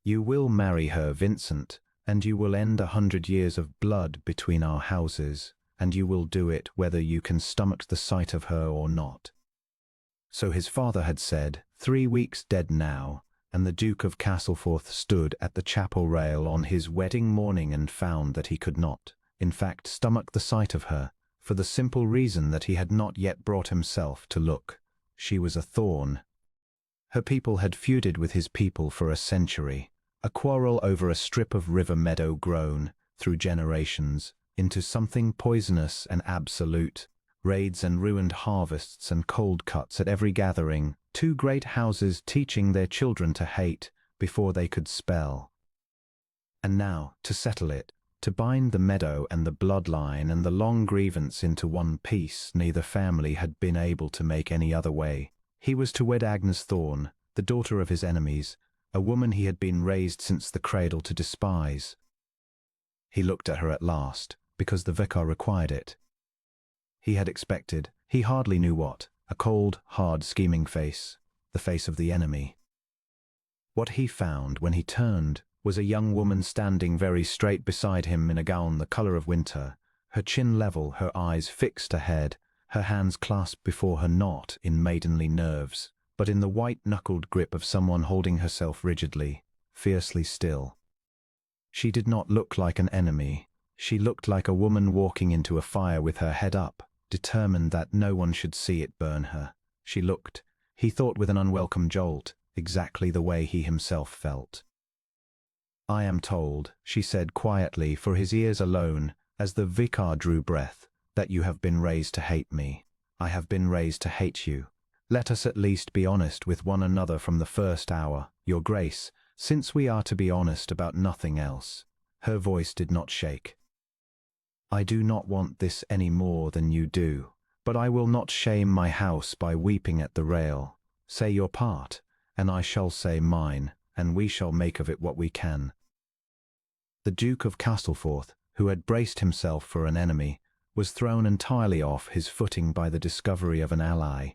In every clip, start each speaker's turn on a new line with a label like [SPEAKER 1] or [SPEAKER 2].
[SPEAKER 1] You will marry her, Vincent, and you will end 100 years of blood between our houses, and you will do it whether you can stomach the sight of her or not. So his father had said, 3 weeks dead now, and the Duke of Castleforth stood at the chapel rail on his wedding morning and found that he could not, in fact, stomach the sight of her, for the simple reason that he had not yet brought himself to look. She was a thorn. Her people had feuded with his people for a century, a quarrel over a strip of river meadow grown, through generations, into something poisonous and absolute. Raids and ruined harvests and cold cuts at every gathering, 2 great houses teaching their children to hate before they could spell. And now, to settle it, to bind the meadow and the bloodline and the long grievance into one piece, neither family had been able to make any other way. He was to wed Agnes Thorne, the daughter of his enemies, a woman he had been raised since the cradle to despise. He looked at her at last, because the vicar required it. He had expected, he hardly knew what, a cold, hard, scheming face, the face of the enemy. What he found when he turned was a young woman standing very straight beside him in a gown the colour of winter, her chin level, her eyes fixed ahead, her hands clasped before her, not in maidenly nerves, but in the white-knuckled grip of someone holding herself rigidly, fiercely still. She did not look like an enemy. She looked like a woman walking into a fire with her head up, determined that no one should see it burn her. She looked, he thought with an unwelcome jolt, exactly the way he himself felt. "I am told," she said quietly for his ears alone, as the vicar drew breath, "that you have been raised to hate me. I have been raised to hate you. Let us at least be honest with one another from the first hour, Your Grace, since we are to be honest about nothing else." Her voice did not shake. "I do not want this any more than you do, but I will not shame my house by weeping at the rail. Say your part, and I shall say mine, and we shall make of it what we can." The Duke of Castleforth, who had braced himself for an enemy, was thrown entirely off his footing by the discovery of an ally.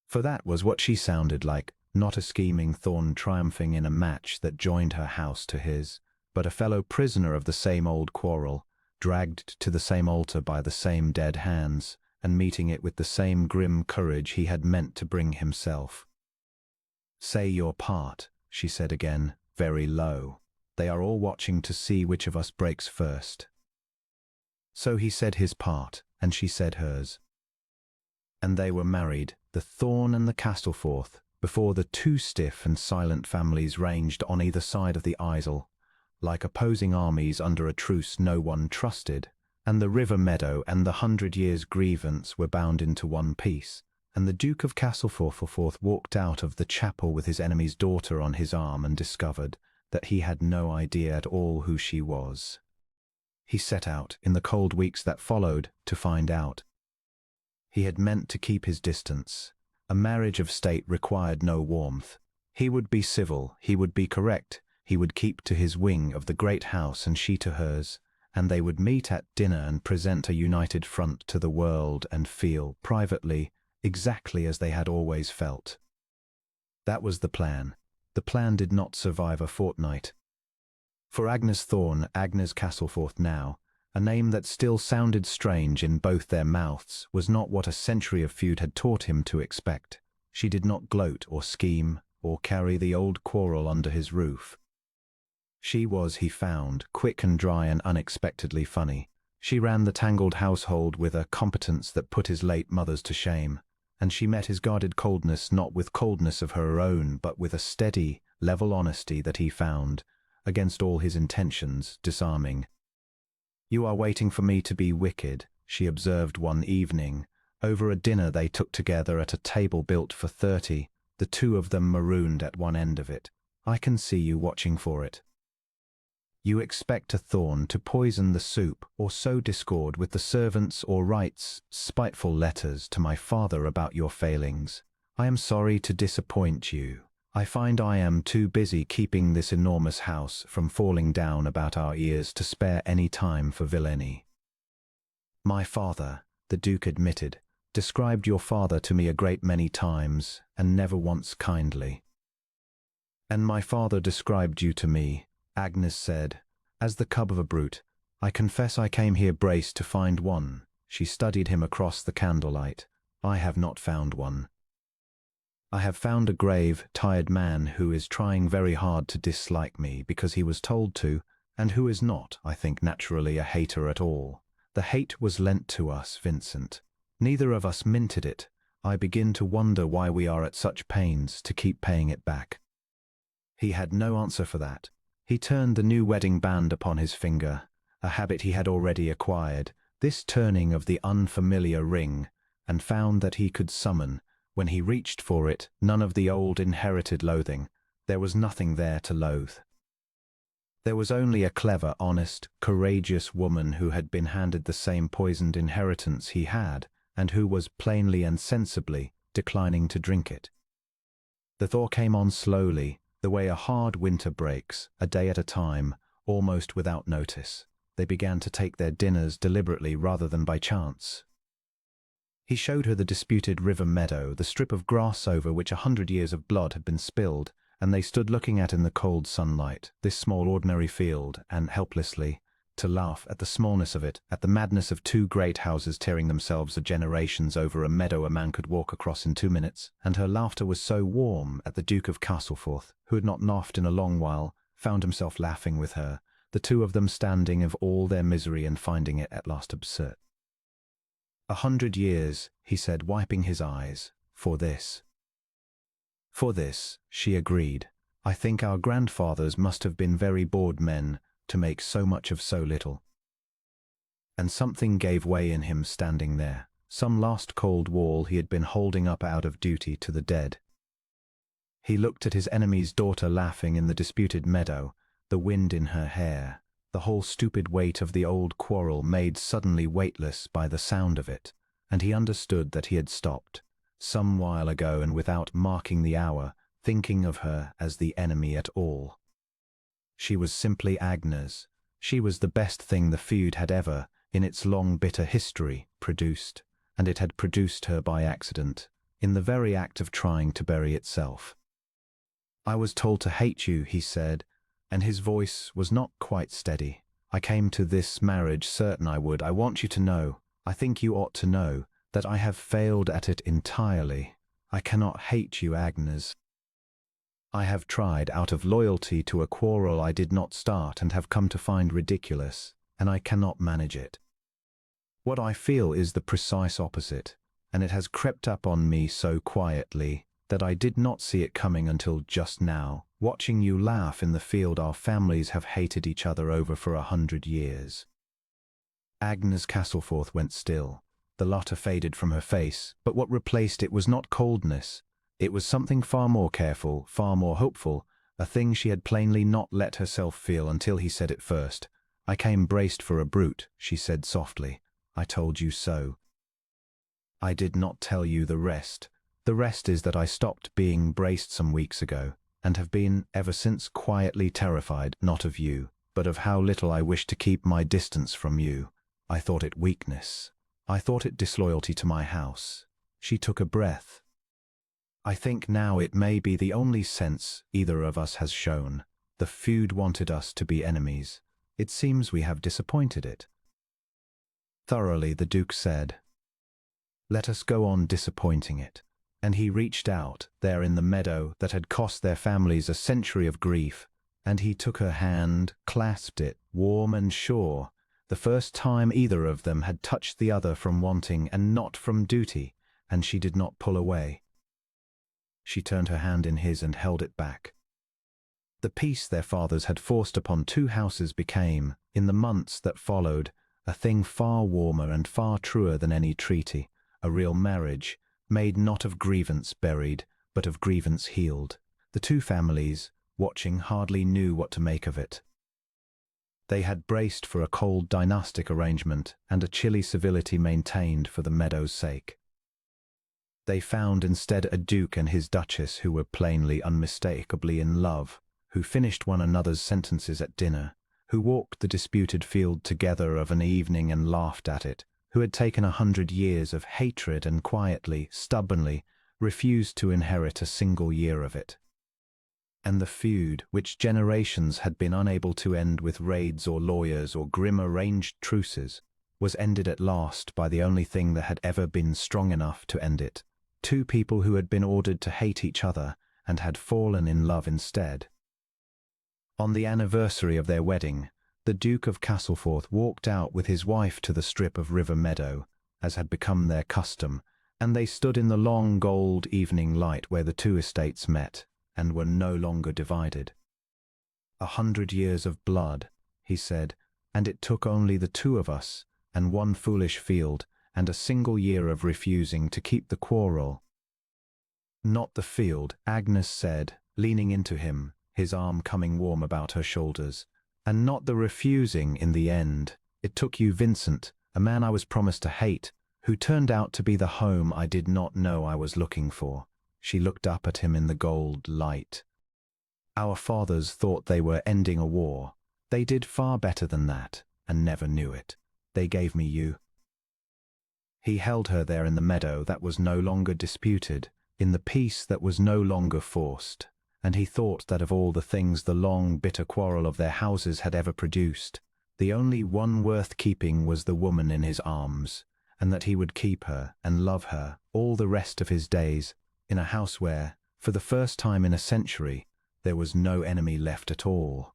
[SPEAKER 1] For that was what she sounded like, not a scheming thorn triumphing in a match that joined her house to his, but a fellow prisoner of the same old quarrel, dragged to the same altar by the same dead hands, and meeting it with the same grim courage he had meant to bring himself. "Say your part," she said again, very low. "They are all watching to see which of us breaks first." So he said his part, and she said hers. And they were married, the Thorne and the Castleforth, before the 2 stiff and silent families ranged on either side of the Isle, like opposing armies under a truce no one trusted, and the river meadow and the 100 years' grievance were bound into one piece, and the Duke of Castleforth walked out of the chapel with his enemy's daughter on his arm and discovered that he had no idea at all who she was. He set out, in the cold weeks that followed, to find out. He had meant to keep his distance. A marriage of state required no warmth. He would be civil, he would be correct, he would keep to his wing of the great house and she to hers, and they would meet at dinner and present a united front to the world and feel, privately, exactly as they had always felt. That was the plan. The plan did not survive a fortnight. For Agnes Thorne, Agnes Castleforth now, a name that still sounded strange in both their mouths, was not what a century of feud had taught him to expect. She did not gloat or scheme, or carry the old quarrel under his roof. She was, he found, quick and dry and unexpectedly funny. She ran the tangled household with a competence that put his late mothers to shame, and she met his guarded coldness not with coldness of her own, but with a steady, level honesty that he found, against all his intentions, disarming. "You are waiting for me to be wicked," she observed one evening, over a dinner they took together at a table built for 30, the 2 of them marooned at one end of it. "I can see you watching for it. You expect a thorn to poison the soup or sow discord with the servants or writes spiteful letters to my father about your failings. I am sorry to disappoint you. I find I am too busy keeping this enormous house from falling down about our ears to spare any time for villainy. My father," the Duke admitted, "described your father to me a great many times, and never once kindly." And my father described you to me, Agnes said, as the cub of a brute. I confess I came here braced to find one. She studied him across the candlelight. I have not found one. I have found a grave, tired man who is trying very hard to dislike me because he was told to, and who is not, I think, naturally a hater at all. The hate was lent to us, Vincent. Neither of us minted it. I begin to wonder why we are at such pains to keep paying it back. He had no answer for that. He turned the new wedding band upon his finger, a habit he had already acquired, this turning of the unfamiliar ring, and found that he could summon, when he reached for it, none of the old inherited loathing. There was nothing there to loathe. There was only a clever, honest, courageous woman who had been handed the same poisoned inheritance he had, and who was plainly and sensibly declining to drink it. The thaw came on slowly, the way a hard winter breaks, a day at a time, almost without notice. They began to take their dinners deliberately rather than by chance. He showed her the disputed river meadow, the strip of grass over which 100 years of blood had been spilled, and they stood looking at in the cold sunlight, this small ordinary field, and helplessly, to laugh at the smallness of it, at the madness of two great houses tearing themselves of generations over a meadow a man could walk across in 2 minutes, and her laughter was so warm at the Duke of Castleforth, who had not laughed in a long while, found himself laughing with her, the two of them standing of all their misery and finding it at last absurd. 100 years, he said, wiping his eyes, for this. For this, she agreed. I think our grandfathers must have been very bored men to make so much of so little. And something gave way in him standing there, some last cold wall he had been holding up out of duty to the dead. He looked at his enemy's daughter laughing in the disputed meadow, the wind in her hair, the whole stupid weight of the old quarrel made suddenly weightless by the sound of it, and he understood that he had stopped, some while ago and without marking the hour, thinking of her as the enemy at all. She was simply Agnes. She was the best thing the feud had ever, in its long bitter history, produced, and it had produced her by accident, in the very act of trying to bury itself. I was told to hate you, he said, and his voice was not quite steady. I came to this marriage certain I would. I want you to know, I think you ought to know, that I have failed at it entirely. I cannot hate you, Agnes. I have tried out of loyalty to a quarrel I did not start and have come to find ridiculous, and I cannot manage it. What I feel is the precise opposite, and it has crept up on me so quietly that I did not see it coming until just now, watching you laugh in the field our families have hated each other over for 100 years. Agnes Castleforth went still. The laughter faded from her face, but what replaced it was not coldness. It was something far more careful, far more hopeful, a thing she had plainly not let herself feel until he said it first. I came braced for a brute, she said softly. I told you so. I did not tell you the rest. The rest is that I stopped being braced some weeks ago, and have been, ever since, quietly terrified, not of you, but of how little I wished to keep my distance from you. I thought it weakness. I thought it disloyalty to my house. She took a breath. I think now it may be the only sense either of us has shown. The feud wanted us to be enemies. It seems we have disappointed it. Thoroughly, the Duke said. Let us go on disappointing it. And he reached out, there in the meadow that had cost their families a century of grief, and he took her hand, clasped it, warm and sure, the first time either of them had touched the other from wanting and not from duty, and she did not pull away. She turned her hand in his and held it back. The peace their fathers had forced upon two houses became, in the months that followed, a thing far warmer and far truer than any treaty, a real marriage, made not of grievance buried, but of grievance healed. The two families, watching, hardly knew what to make of it. They had braced for a cold dynastic arrangement and a chilly civility maintained for the meadow's sake. They found instead a duke and his duchess who were plainly, unmistakably in love, who finished one another's sentences at dinner, who walked the disputed field together of an evening and laughed at it, who had taken 100 years of hatred and quietly, stubbornly, refused to inherit a single year of it. And the feud, which generations had been unable to end with raids or lawyers or grim arranged truces, was ended at last by the only thing that had ever been strong enough to end it. Two people who had been ordered to hate each other and had fallen in love instead. On the anniversary of their wedding, the Duke of Castleforth walked out with his wife to the strip of river meadow, as had become their custom, and they stood in the long gold evening light where the two estates met, and were no longer divided. 100 years of blood, he said, and it took only the two of us, and one foolish field, and a single year of refusing to keep the quarrel. Not the field, Agnes said, leaning into him, his arm coming warm about her shoulders, and not the refusing in the end. It took you, Vincent, a man I was promised to hate, who turned out to be the home I did not know I was looking for. She looked up at him in the gold light. Our fathers thought they were ending a war. They did far better than that, and never knew it. They gave me you. He held her there in the meadow that was no longer disputed, in the peace that was no longer forced, and he thought that of all the things the long, bitter quarrel of their houses had ever produced, the only one worth keeping was the woman in his arms, and that he would keep her and love her all the rest of his days, in a house where, for the first time in a century, there was no enemy left at all.